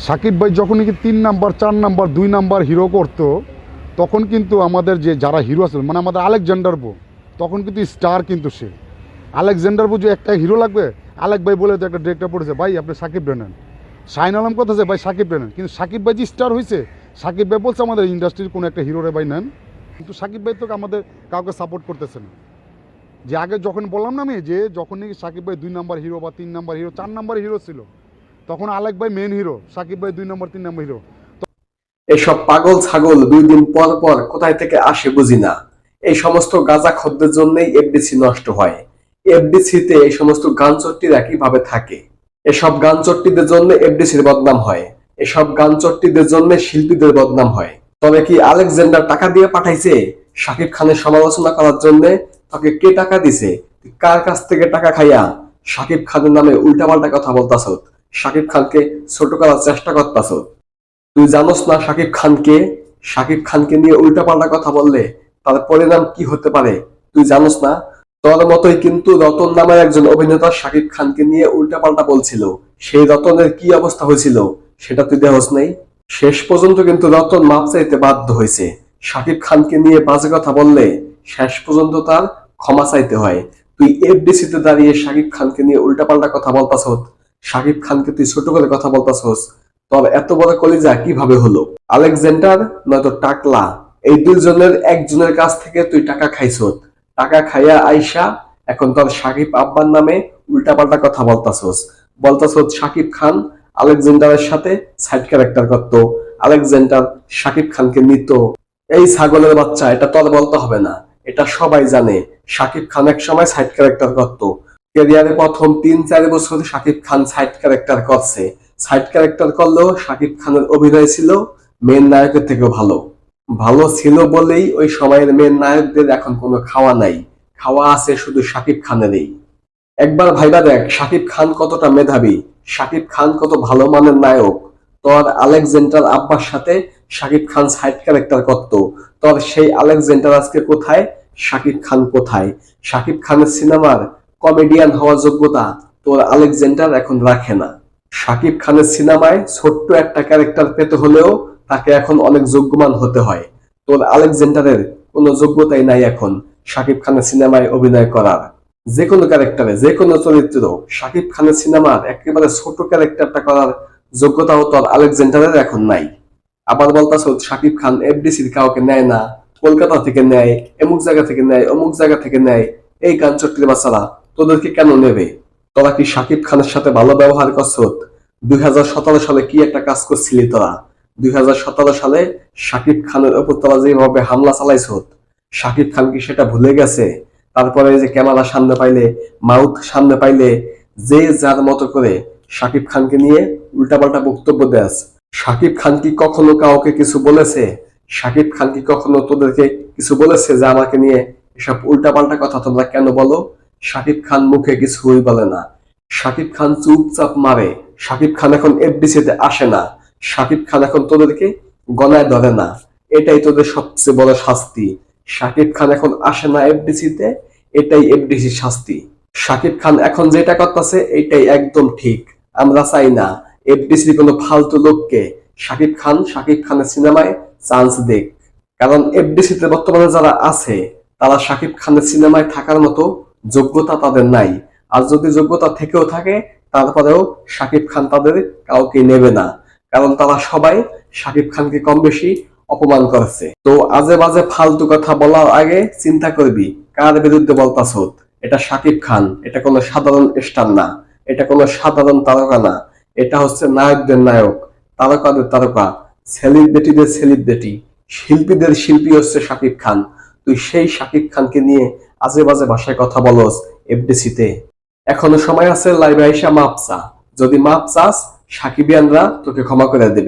সাকিব ভাই যখন নাকি 3 নাম্বার 4 নাম্বার 2 নাম্বার হিরো করতো, তখন কিন্তু আমাদের যে যারা হিরো আছে, মানে আমাদের আলেকজান্ডার বো, তখন কিন্তু স্টার কিন্তু সে আলেকজান্ডার বো যে একটা হিরো লাগবে, আলেক ভাই বলে তো একটা ডিরেক্টর পড়েছে, ভাই আপনি সাকিব নেন। শাহিন আলম কথা আছে, ভাই সাকিব নেন। কিন্তু সাকিব ভাই যে স্টার হয়েছে, সাকিব ভাই বলছে আমাদের ইন্ডাস্ট্রির কোনো একটা হিরোরে ভাই নেন। কিন্তু সাকিব ভাই তো আমাদের কাউকে সাপোর্ট করতেছে না। যে আগে যখন বললাম না আমি, যে যখন নাকি সাকিব ভাই 2 নাম্বার হিরো বা 3 নাম্বার হিরো 4 নাম্বার হিরো ছিল, তখন আলেক ভাই মেন হিরো, সাকিব ভাই 2 নম্বর 3 নম্বর হিরো। এসব পাগল ছাগল 2 দিন পর পর কোথায় থেকে আসে বুঝি না। এই সমস্ত গাঁজা খদ্দের জন্যই এফডিসি নষ্ট হয়। এফডিসিতে এই সমস্ত গানচট্টিরা কিভাবে থাকে? এসব গানচট্টিদের জন্য এফডিসির বদনাম হয়। এসব গানচট্টিদের জন্য শিল্পীদের বদনাম হয়। তবে কি আলেকজান্ডার টাকা দিয়ে পাঠাইছে শাকিব খানের সমালোচনা করার জন্য? তাকে কে টাকা দিছে? কার কাছ থেকে টাকা খাইয়া শাকিব খানের নামে উল্টাপাল্টা কথা বলতাছ? শাকিব খানকে ছোট করার চেষ্টা করতাছ? তুই জানোস না শাকিব খানকে? শাকিব খানকে নিয়ে উল্টাপাল্টা কথা বললে তার পরিণাম কি হতে পারে তুই জানোস না? তোর মতোই কিন্তু রতন নামের একজন অভিনেতা শাকিব খানকে নিয়ে উল্টাপাল্টা বলছিল। সেই রতনের কি অবস্থা হয়েছিল সেটা তুই দেখোস নাই? শেষ পর্যন্ত কিন্তু রতন মাপ চাইতে বাধ্য হয়েছে। শাকিব খানকে নিয়ে বাজে কথা বললে শেষ পর্যন্ত তার ক্ষমা চাইতে হয়। তুই এফডিসিতে দাঁড়িয়ে শাকিব খানকে নিয়ে উল্টাপাল্টা কথা বলতাছ, শাকিব খানকে তুই ছোট করে কথা বলতাছস। তোর এত বড় কলিজা কিভাবে হলো? আলেকজান্ডার নয়তো টাকলা, এই দুইজনের একজনের কাছ থেকে তুই টাকা খাইছ। টাকা খাইয়া আইসা এখন তোর সাকিব আব্বার নামে উল্টাপাল্টা কথা বলতাছস সাকিব খান আলেকজান্ডারের সাথে সাইড ক্যারেক্টার করত, আলেকজান্ডার সাকিব খানকে নিত। এই ছাগলের বাচ্চা, এটা তোর বলতে হবে না, এটা সবাই জানে। সাকিব খান এক সময় সাইড ক্যারেক্টার করত। ক্যারিয়ারে প্রথম 3-4 বছর সাকিব খান সাইড ক্যারেক্টার করছে। সাইড ক্যারেক্টার করলেও সাকিব খানের অভিনয় ছিল মেন নায়কের থেকেও ভালো। ভালো ছিল বলেই ওই সময়ের মেন নায়কদের এখন কোনো খাওয়া নাই। খাওয়া আছে শুধু সাকিব খানেরই। একবার ভাইবা দেখ সাকিব খান কতটা মেধাবী, সাকিব খান কত ভালো মানের নায়ক। তোর আলেকজান্ডার আব্বার সাথে সাকিব খান সাইড ক্যারেক্টার করত। তোর সেই আলেকজান্ডার আজকে কোথায়? সাকিব খান কোথায়? সাকিব খানের সিনেমার কমেডিয়ান হওয়ার যোগ্যতা তোর আলেকজান্ডার এখন রাখে না। সাকিব খানের সিনেমায় ছোট্ট একটা ক্যারেক্টার পেতে হলেও তাকে এখন অনেক যোগ্যমান হতে হয়। তোর আলেকজান্ডারের কোনো যোগ্যতাই নাই এখন সাকিব খানের সিনেমায় অভিনয় করার। যে কোনো ক্যারেক্টারে, যে কোনো চরিত্র, সাকিব খানের সিনেমার একেবারে ছোট ক্যারেক্টারটা করার যোগ্যতাও তোর আলেকজান্ডারের এখন নাই। আবার বলতাছ সাকিব খান এফডিসির কাউকে নেয় না, কলকাতা থেকে নেয়, এমুক জায়গা থেকে নেয়, অমুক জায়গা থেকে নেয়। এই গানচট্টির বাচ্চারা তোদেরকে কেন নেবে? তোরা কি সাকিব খানের সাথে ভালো ব্যবহার করছ? 2017 সালে কি একটা কাজ করছিলি তোরা? 2017 সালে সাকিব খানের উপর তোরা যেভাবে হামলা চালাইছ, সাকিব খান কি সেটা ভুলে গেছে? তারপরে যে ক্যামেরা সামনে পাইলে, মাউথ সামনে পাইলে যে যার মতো করে সাকিব খানকে নিয়ে উল্টাপাল্টা বক্তব্য দেয়। সাকিব খান কি কখনো কাউকে কিছু বলেছে? সাকিব খান কি কখনো তোদেরকে কিছু বলেছে যে আমাকে নিয়ে এসব উল্টাপাল্টা কথা তোমরা কেন বলো? সাকিব খান মুখে কিছুই বলে না। সাকিব খান চুপচাপ মারে। সাকিব খান এখন এফডিসিতে আসে না। সাকিব খান এখন তোদেরকে গলায় ধরে না। এটাই তোদের সবচেয়ে বড় শাস্তি। সাকিব খান এখন আসে না এফডিসিতে, এটাই এফডিসির শাস্তি। সাকিব খান এখন যেটা করতেছে এটাই একদম ঠিক। আমরা চাই না এফডিসির কোনো ফালতু লোককে সাকিব খানের সিনেমায় চান্স দেখ। কারণ এফডিসিতে বর্তমানে যারা আছে তারা সাকিব খানের সিনেমায় থাকার মতো যোগ্যতা তাদের নাই। আর যদি যোগ্যতা থেকেও থাকে তারপরেও সাকিব খান তাদের কাউকে নেবে না, কারণ তারা সবাই সাকিব খানকে কম বেশি অপমান করেছে। তো আজে বাজে ফালতু কথা বলার আগে চিন্তা করবি কার বিরুদ্ধে বলতাছ। এটা সাকিব খান, এটা কোনো সাধারণ স্টার না, এটা কোনো সাধারণ তারকা না, এটা হচ্ছে নায়কদের নায়ক, তারকাদের তারকা, সেলিব্রিটিদের সেলিব্রিটি, শিল্পীদের শিল্পী হচ্ছে সাকিব খান। তুই সেই সাকিব খানকে নিয়ে আজে বাজে ভাষায় কথা বলস এফডিসিতে। এখনো সময় আছে, লাইভে আইসা মাপ চা। যদি মাপ চাস সাকিবিয়ানরা তোকে ক্ষমা করে দেবে।